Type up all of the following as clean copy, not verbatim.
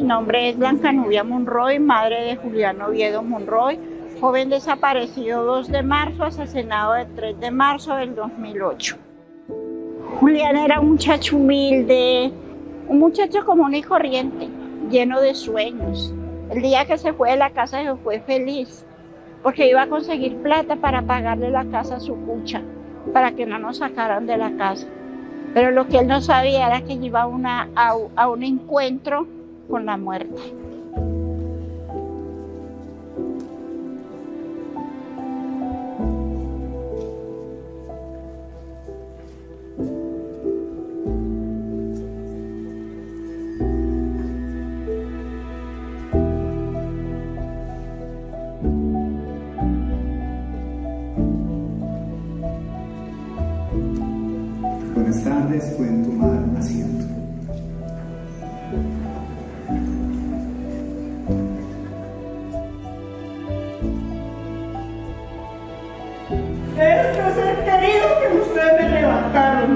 nombre es Blanca Nubia Monroy, madre de Julián Oviedo Monroy, joven desaparecido 2 de marzo, asesinado el 3 de marzo del 2008. Julián era un muchacho humilde, un muchacho común y corriente, lleno de sueños. El día que se fue de la casa se fue feliz, porque iba a conseguir plata para pagarle la casa a su cucha, para que no nos sacaran de la casa. Pero lo que él no sabía era que iba a un encuentro con la muerte. Buenas tardes, pueden tomar asiento. Nuestro ser querido que ustedes me levantaron.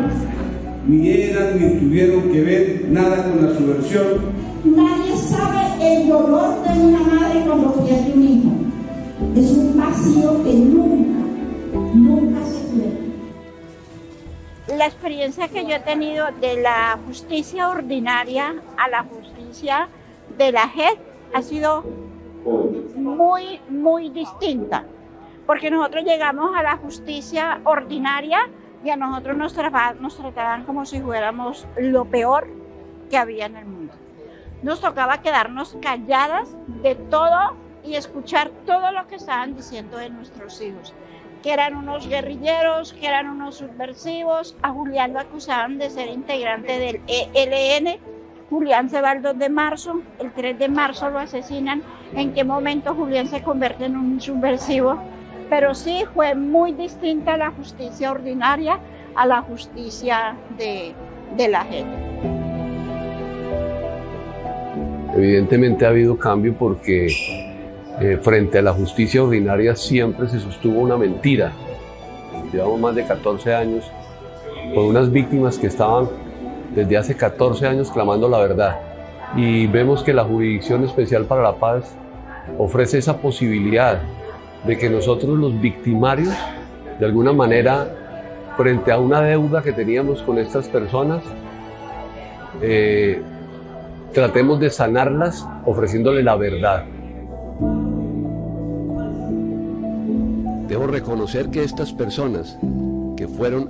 Ni eran ni tuvieron que ver nada con la subversión. Nadie sabe el dolor de una madre cuando pierde un hijo. Es un vacío que nunca se pierde. La experiencia que yo he tenido de la justicia ordinaria a la justicia de la JEP ha sido muy distinta, porque nosotros llegamos a la justicia ordinaria y a nosotros nos trataban como si fuéramos lo peor que había en el mundo. Nos tocaba quedarnos calladas de todo y escuchar todo lo que estaban diciendo de nuestros hijos, que eran unos guerrilleros, que eran unos subversivos. A Julián lo acusaban de ser integrante del ELN. Julián se va el 2 de marzo, el 3 de marzo lo asesinan. ¿En qué momento Julián se convierte en un subversivo? Pero sí fue muy distinta la justicia ordinaria a la justicia de la JEP. Evidentemente ha habido cambio porque frente a la justicia ordinaria siempre se sostuvo una mentira. Llevamos más de 14 años con unas víctimas que estaban desde hace 14 años clamando la verdad. Y vemos que la Jurisdicción Especial para la Paz ofrece esa posibilidad de que nosotros los victimarios, de alguna manera, frente a una deuda que teníamos con estas personas, tratemos de sanarlas ofreciéndole la verdad. Debo reconocer que estas personas que fueron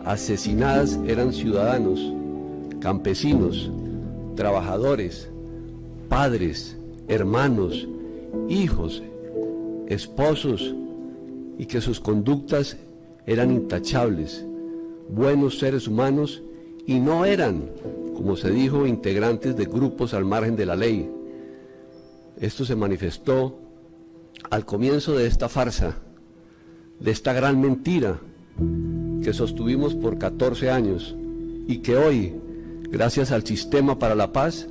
asesinadas eran ciudadanos, campesinos, trabajadores, padres, hermanos, hijos, esposos, y que sus conductas eran intachables, buenos seres humanos, y no eran, como se dijo, integrantes de grupos al margen de la ley. Esto se manifestó al comienzo de esta farsa, de esta gran mentira que sostuvimos por 14 años y que hoy, gracias al Sistema para la Paz,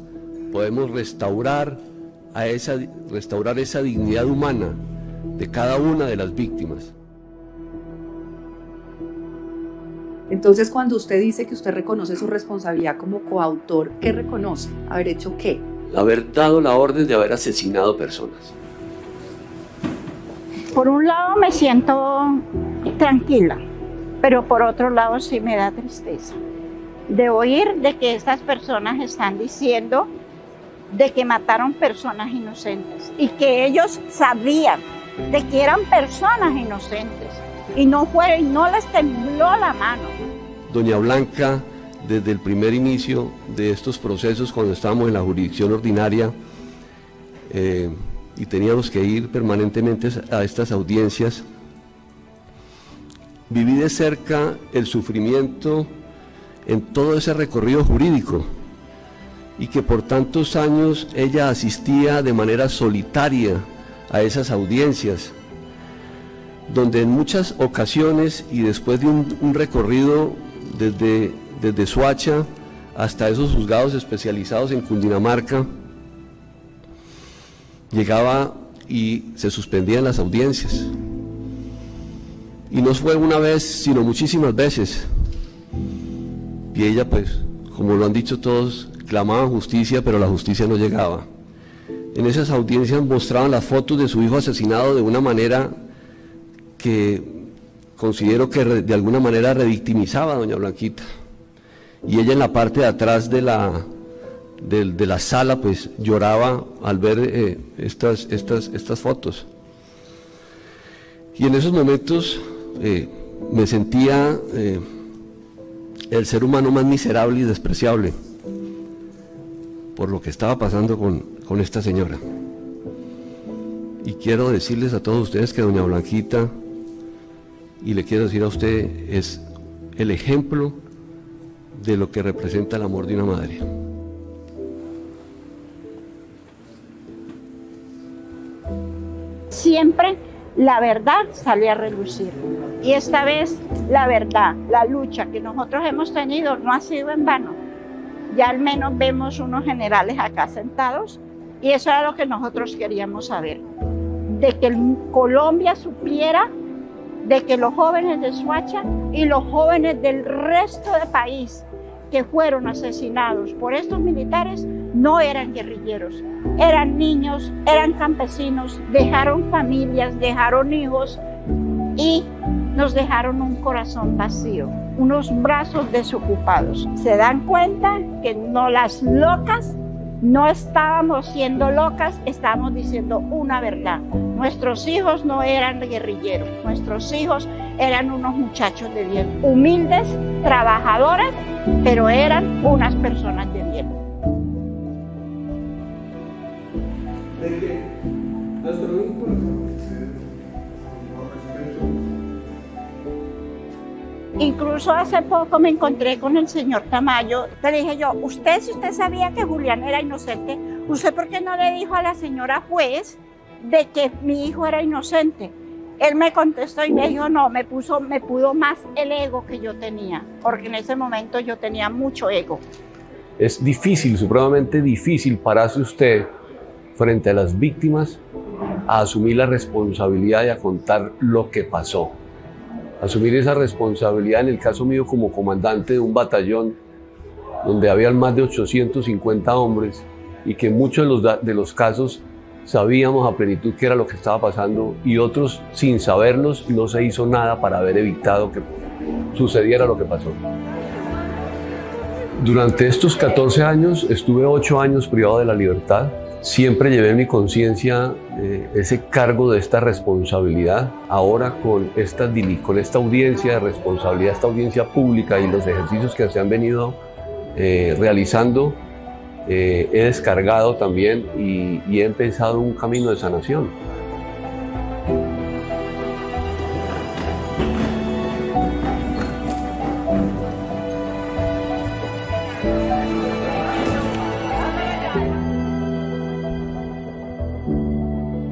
podemos restaurar esa dignidad humana de cada una de las víctimas. Entonces, cuando usted dice que usted reconoce su responsabilidad como coautor, ¿qué reconoce? ¿Haber hecho qué? Haber dado la orden de haber asesinado personas. Por un lado me siento tranquila, pero por otro lado sí me da tristeza de oír de que estas personas están diciendo de que mataron personas inocentes y que ellos sabían de que eran personas inocentes y no les tembló la mano. Doña Blanca, desde el primer inicio de estos procesos, cuando estábamos en la jurisdicción ordinaria y teníamos que ir permanentemente a estas audiencias, viví de cerca el sufrimiento en todo ese recorrido jurídico y que por tantos años ella asistía de manera solitaria a esas audiencias, donde en muchas ocasiones y después de un recorrido desde Soacha hasta esos juzgados especializados en Cundinamarca, llegaba y se suspendían las audiencias. Y no fue una vez, sino muchísimas veces. Y ella, pues, como lo han dicho todos, clamaban justicia, pero la justicia no llegaba. En esas audiencias mostraban las fotos de su hijo asesinado de una manera que considero que de alguna manera revictimizaba a doña Blanquita. Y ella en la parte de atrás de la sala pues lloraba al ver estas fotos. Y en esos momentos me sentía el ser humano más miserable y despreciable por lo que estaba pasando con esta señora. Y quiero decirles a todos ustedes que doña Blanquita, y le quiero decir a usted, es el ejemplo de lo que representa el amor de una madre. Siempre la verdad sale a relucir. Y esta vez la verdad, la lucha que nosotros hemos tenido no ha sido en vano. Ya al menos vemos unos generales acá sentados y eso era lo que nosotros queríamos saber. De que Colombia supiera de que los jóvenes de Soacha y los jóvenes del resto del país que fueron asesinados por estos militares no eran guerrilleros, eran niños, eran campesinos, dejaron familias, dejaron hijos y nos dejaron un corazón vacío, unos brazos desocupados. Se dan cuenta que no, las locas no estábamos siendo locas, estábamos diciendo una verdad. Nuestros hijos no eran guerrilleros, nuestros hijos eran unos muchachos de bien, humildes, trabajadores, pero eran unas personas de bien. De que nuestro hijo, incluso hace poco me encontré con el señor Tamayo. Le dije yo, si usted sabía que Julián era inocente, ¿usted por qué no le dijo a la señora juez de que mi hijo era inocente? Él me contestó y me dijo, no, me pudo más el ego que yo tenía, porque en ese momento yo tenía mucho ego. Es difícil, supremamente difícil pararse usted frente a las víctimas a asumir la responsabilidad y a contar lo que pasó. Asumir esa responsabilidad, en el caso mío como comandante de un batallón donde habían más de 850 hombres y que en muchos de los casos sabíamos a plenitud qué era lo que estaba pasando y otros sin saberlos no se hizo nada para haber evitado que sucediera lo que pasó. Durante estos 14 años estuve 8 años privado de la libertad. Siempre llevé en mi conciencia ese cargo de esta responsabilidad. Ahora con esta audiencia de responsabilidad, esta audiencia pública y los ejercicios que se han venido realizando, he descargado también y he empezado un camino de sanación.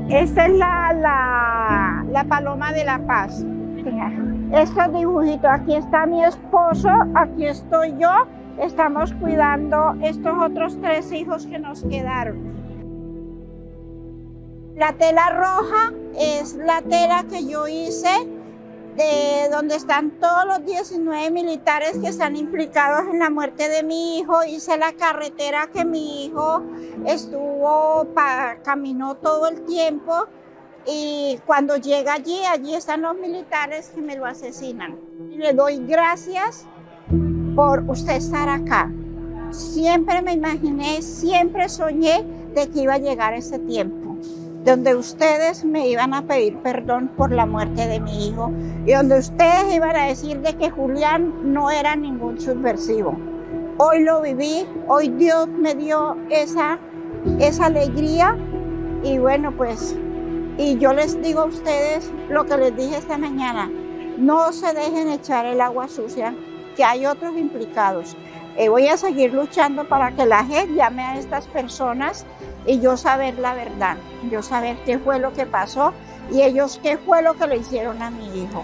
Esta es la paloma de la paz. Estos dibujitos, aquí está mi esposo, aquí estoy yo, estamos cuidando estos otros 3 hijos que nos quedaron. La tela roja es la tela que yo hice de donde están todos los 19 militares que están implicados en la muerte de mi hijo. Hice la carretera que mi hijo caminó todo el tiempo y cuando llega allí están los militares que me lo asesinan. Y le doy gracias por usted estar acá. Siempre me imaginé, siempre soñé de que iba a llegar ese tiempo, donde ustedes me iban a pedir perdón por la muerte de mi hijo y donde ustedes iban a decir de que Julián no era ningún subversivo. Hoy lo viví, hoy Dios me dio esa alegría y bueno, pues, y yo les digo a ustedes lo que les dije esta mañana, no se dejen echar el agua sucia, que hay otros implicados. Voy a seguir luchando para que la JEP llame a estas personas y yo saber la verdad, yo saber qué fue lo que pasó y ellos qué fue lo que le hicieron a mi hijo.